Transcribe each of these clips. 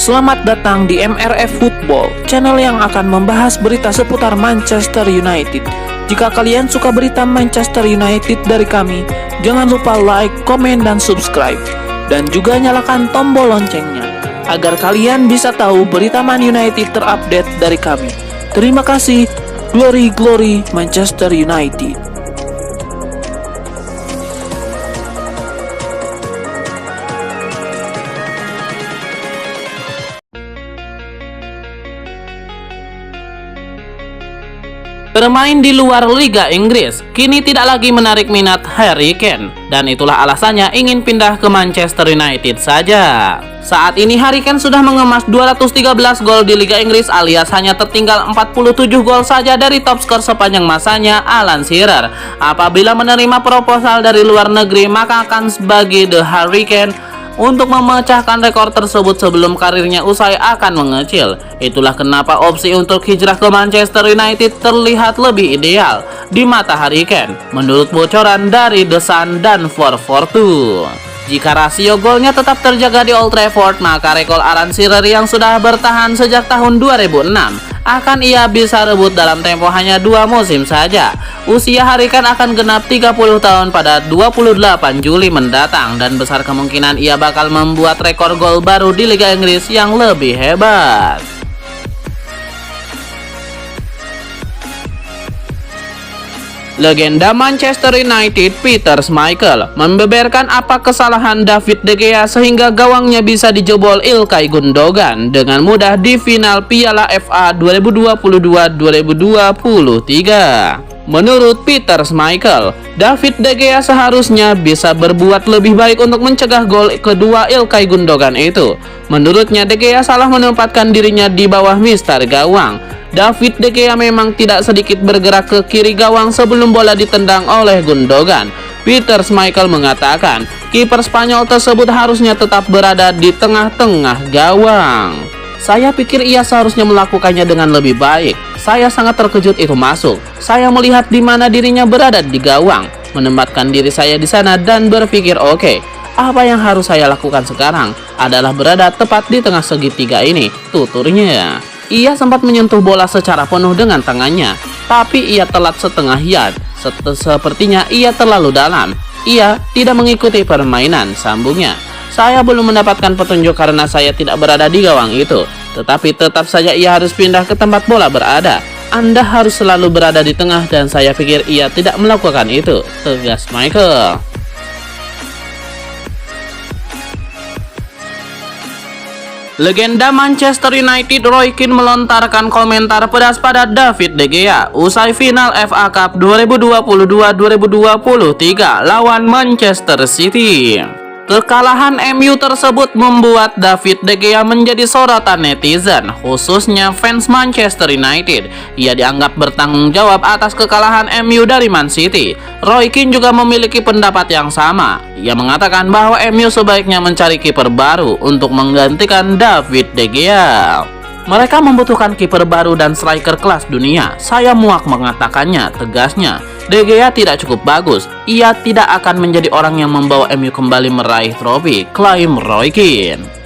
Selamat datang di MRF Football, channel yang akan membahas berita seputar Manchester United. Jika kalian suka berita Manchester United dari kami, jangan lupa like, komen, dan subscribe. Dan juga nyalakan tombol loncengnya, agar kalian bisa tahu berita Man United terupdate dari kami. Terima kasih, Glory Glory Manchester United. Bermain di luar Liga Inggris kini tidak lagi menarik minat Harry Kane, dan itulah alasannya ingin pindah ke Manchester United saja. Saat ini Harry Kane sudah mengemas 213 gol di Liga Inggris, alias hanya tertinggal 47 gol saja dari top skor sepanjang masanya Alan Shearer. Apabila menerima proposal dari luar negeri, maka akan sebagai The Harry Kane untuk memecahkan rekor tersebut sebelum karirnya usai akan mengecil. Itulah kenapa opsi untuk hijrah ke Manchester United terlihat lebih ideal di mata Harry Kane, menurut bocoran dari The Sun dan 442. Jika rasio golnya tetap terjaga di Old Trafford, maka rekor Alan Shearer yang sudah bertahan sejak tahun 2006 akan ia bisa rebut dalam tempo hanya 2 musim saja. Usia Harry Kane akan genap 30 tahun pada 28 Juli mendatang, dan besar kemungkinan ia bakal membuat rekor gol baru di Liga Inggris yang lebih hebat. Legenda Manchester United Peter Schmeichel membeberkan apa kesalahan David De Gea sehingga gawangnya bisa dijebol Ilkay Gundogan dengan mudah di final Piala FA 2022-2023. Menurut Peter Schmeichel, David De Gea seharusnya bisa berbuat lebih baik untuk mencegah gol kedua Ilkay Gundogan itu. Menurutnya, De Gea salah menempatkan dirinya di bawah mistar gawang. David De Gea memang tidak sedikit bergerak ke kiri gawang sebelum bola ditendang oleh Gundogan. Peter Schmeichel mengatakan, kiper Spanyol tersebut harusnya tetap berada di tengah-tengah gawang. Saya pikir ia seharusnya melakukannya dengan lebih baik. Saya sangat terkejut itu masuk. Saya melihat di mana dirinya berada di gawang, menempatkan diri saya di sana dan berpikir, oke, apa yang harus saya lakukan sekarang adalah berada tepat di tengah segitiga ini, tuturnya. Ia sempat menyentuh bola secara penuh dengan tangannya, tapi ia telat setengah yard. Sepertinya ia terlalu dalam. Ia tidak mengikuti permainan, sambungnya. Saya belum mendapatkan petunjuk karena saya tidak berada di gawang itu. Tetapi tetap saja ia harus pindah ke tempat bola berada. Anda harus selalu berada di tengah, dan saya pikir ia tidak melakukan itu, tegas Michael. Legenda Manchester United Roy Keane melontarkan komentar pedas pada David De Gea usai final FA Cup 2022-2023 lawan Manchester City. Kekalahan MU tersebut membuat David De Gea menjadi sorotan netizen, khususnya fans Manchester United. Ia dianggap bertanggung jawab atas kekalahan MU dari Man City. Roy Keane juga memiliki pendapat yang sama. Ia mengatakan bahwa MU sebaiknya mencari kiper baru untuk menggantikan David De Gea. Mereka membutuhkan kiper baru dan striker kelas dunia. Saya muak mengatakannya, tegasnya. De Gea tidak cukup bagus. Ia tidak akan menjadi orang yang membawa MU kembali meraih trofi, klaim Roy Keane.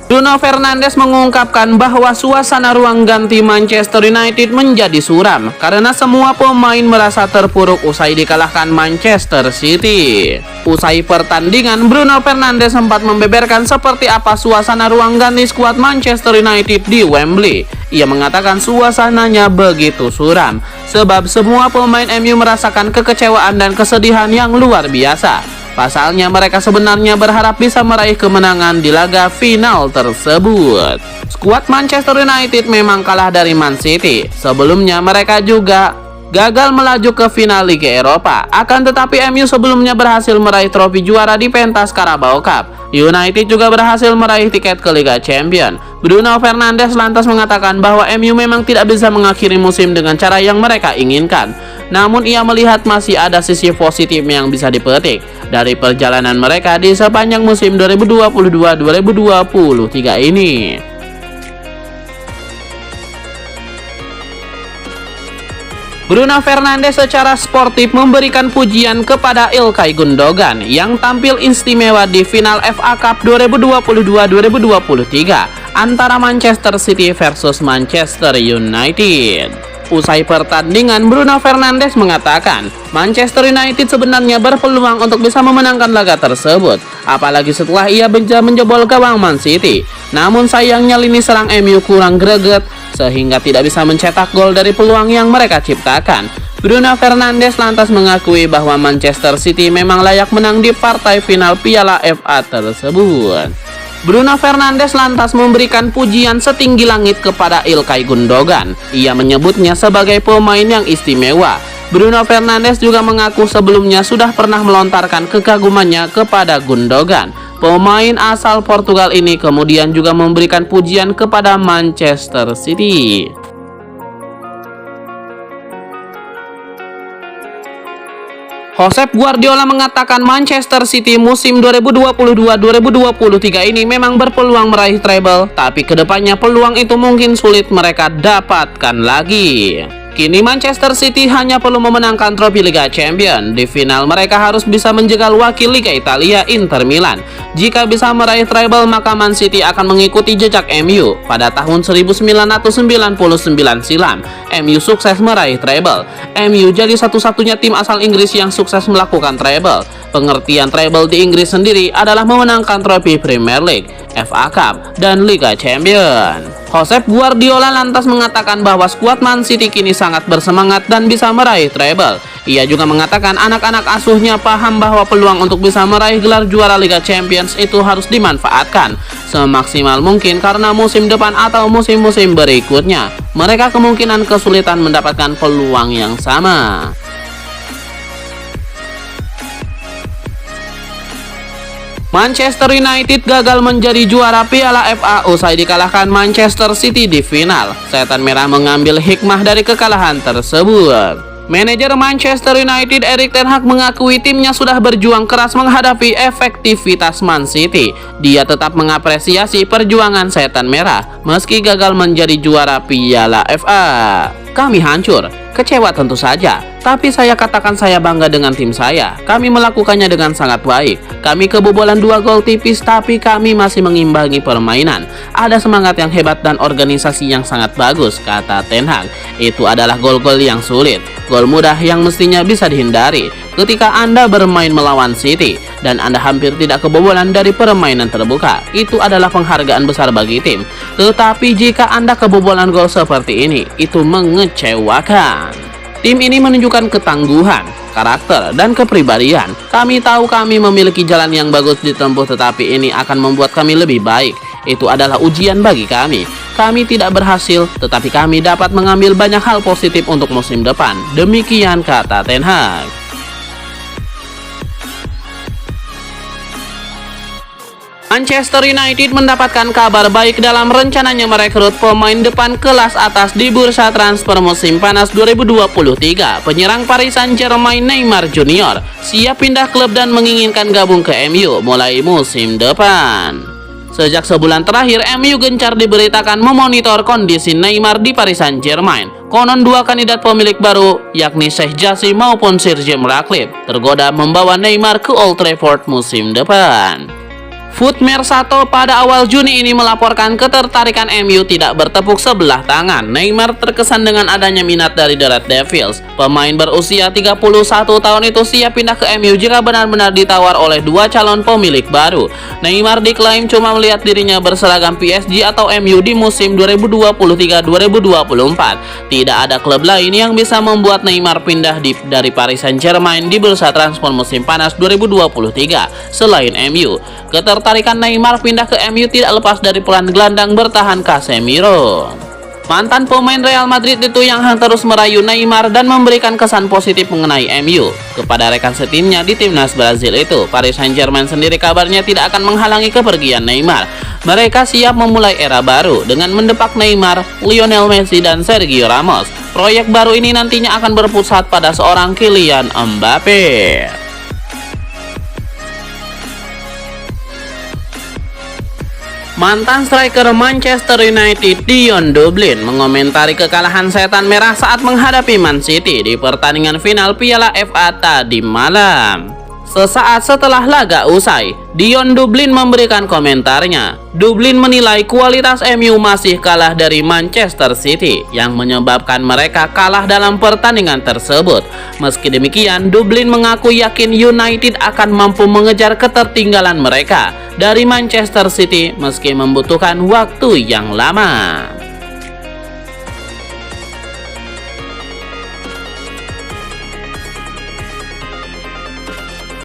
Bruno Fernandes mengungkapkan bahwa suasana ruang ganti Manchester United menjadi suram karena semua pemain merasa terpuruk usai dikalahkan Manchester City. Usai pertandingan, Bruno Fernandes sempat membeberkan seperti apa suasana ruang ganti skuad Manchester United di Wembley. Ia mengatakan suasananya begitu suram sebab semua pemain MU merasakan kekecewaan dan kesedihan yang luar biasa. Pasalnya mereka sebenarnya berharap bisa meraih kemenangan di laga final tersebut. Skuad Manchester United memang kalah dari Man City. Sebelumnya mereka juga gagal melaju ke final Liga Eropa. Akan tetapi MU sebelumnya berhasil meraih trofi juara di pentas Carabao Cup. United juga berhasil meraih tiket ke Liga Champions. Bruno Fernandes lantas mengatakan bahwa MU memang tidak bisa mengakhiri musim dengan cara yang mereka inginkan. Namun ia melihat masih ada sisi positif yang bisa dipetik dari perjalanan mereka di sepanjang musim 2022-2023 ini. Bruno Fernandes secara sportif memberikan pujian kepada Ilkay Gundogan yang tampil istimewa di final FA Cup 2022-2023 antara Manchester City versus Manchester United. Usai pertandingan, Bruno Fernandes mengatakan Manchester United sebenarnya berpeluang untuk bisa memenangkan laga tersebut, apalagi setelah ia bisa menjebol gawang Man City. Namun sayangnya lini serang MU kurang greget sehingga tidak bisa mencetak gol dari peluang yang mereka ciptakan. Bruno Fernandes lantas mengakui bahwa Manchester City memang layak menang di partai final Piala FA tersebut. Bruno Fernandes lantas memberikan pujian setinggi langit kepada Ilkay Gundogan. Ia menyebutnya sebagai pemain yang istimewa. Bruno Fernandes juga mengaku sebelumnya sudah pernah melontarkan kekagumannya kepada Gundogan. Pemain asal Portugal ini kemudian juga memberikan pujian kepada Manchester City. Josep Guardiola mengatakan Manchester City musim 2022-2023 ini memang berpeluang meraih treble, tapi kedepannya peluang itu mungkin sulit mereka dapatkan lagi. Kini Manchester City hanya perlu memenangkan trofi Liga Champions. Di final mereka harus bisa menjegal wakil Liga Italia Inter Milan. Jika bisa meraih treble, maka Man City akan mengikuti jejak MU. Pada tahun 1999 silam, MU sukses meraih treble. MU jadi satu-satunya tim asal Inggris yang sukses melakukan treble. Pengertian treble di Inggris sendiri adalah memenangkan trofi Premier League, FA Cup, dan Liga Champions. Josep Guardiola lantas mengatakan bahwa skuad Man City kini sangat bersemangat dan bisa meraih treble. Ia juga mengatakan anak-anak asuhnya paham bahwa peluang untuk bisa meraih gelar juara Liga Champions itu harus dimanfaatkan semaksimal mungkin karena musim depan atau musim-musim berikutnya mereka kemungkinan kesulitan mendapatkan peluang yang sama. Manchester United gagal menjadi juara Piala FA usai dikalahkan Manchester City di final. Setan Merah mengambil hikmah dari kekalahan tersebut. Manajer Manchester United Erik ten Hag mengakui timnya sudah berjuang keras menghadapi efektivitas Man City. Dia tetap mengapresiasi perjuangan Setan Merah meski gagal menjadi juara Piala FA. Kami hancur, kecewa tentu saja, tapi saya katakan saya bangga dengan tim saya. Kami melakukannya dengan sangat baik. Kami kebobolan 2 gol tipis, tapi kami masih mengimbangi permainan. Ada semangat yang hebat dan organisasi yang sangat bagus, kata Ten Hag. Itu adalah gol-gol yang sulit, gol mudah yang mestinya bisa dihindari ketika Anda bermain melawan City dan Anda hampir tidak kebobolan dari permainan terbuka. Itu adalah penghargaan besar bagi tim. Tetapi jika Anda kebobolan gol seperti ini, itu mengecewakan. Tim ini menunjukkan ketangguhan, karakter, dan kepribadian. Kami tahu kami memiliki jalan yang bagus ditempuh, tetapi ini akan membuat kami lebih baik. Itu adalah ujian bagi kami. Kami tidak berhasil, tetapi kami dapat mengambil banyak hal positif untuk musim depan. Demikian kata Ten Hag. Manchester United mendapatkan kabar baik dalam rencananya merekrut pemain depan kelas atas di bursa transfer musim panas 2023. Penyerang Paris Saint-Germain Neymar Junior siap pindah klub dan menginginkan gabung ke MU mulai musim depan. Sejak sebulan terakhir, MU gencar diberitakan memonitor kondisi Neymar di Paris Saint-Germain. Konon 2 kandidat pemilik baru, yakni Sheikh Jassim maupun Sir Jim Ratcliffe, tergoda membawa Neymar ke Old Trafford musim depan. Foot Mercato pada awal Juni ini melaporkan ketertarikan MU tidak bertepuk sebelah tangan. Neymar terkesan dengan adanya minat dari The Red Devils. Pemain berusia 31 tahun itu siap pindah ke MU jika benar-benar ditawar oleh 2 calon pemilik baru. Neymar diklaim cuma melihat dirinya berseragam PSG atau MU di musim 2023-2024. Tidak ada klub lain yang bisa membuat Neymar pindah dari Paris Saint-Germain di bursa transfer musim panas 2023 selain MU. Ketertarikan Neymar pindah ke MU tidak lepas dari peran gelandang bertahan Casemiro. Mantan pemain Real Madrid itu yang terus merayu Neymar dan memberikan kesan positif mengenai MU kepada rekan setimnya di timnas Brazil itu. Paris Saint-Germain sendiri kabarnya tidak akan menghalangi kepergian Neymar. Mereka siap memulai era baru dengan mendepak Neymar, Lionel Messi, dan Sergio Ramos. Proyek baru ini nantinya akan berpusat pada seorang Kylian Mbappe. Mantan striker Manchester United Dion Dublin mengomentari kekalahan setan merah saat menghadapi Man City di pertandingan final Piala FA tadi malam. Sesaat setelah laga usai, Dion Dublin memberikan komentarnya. Dublin menilai kualitas MU masih kalah dari Manchester City yang menyebabkan mereka kalah dalam pertandingan tersebut. Meski demikian, Dublin mengaku yakin United akan mampu mengejar ketertinggalan mereka dari Manchester City meski membutuhkan waktu yang lama.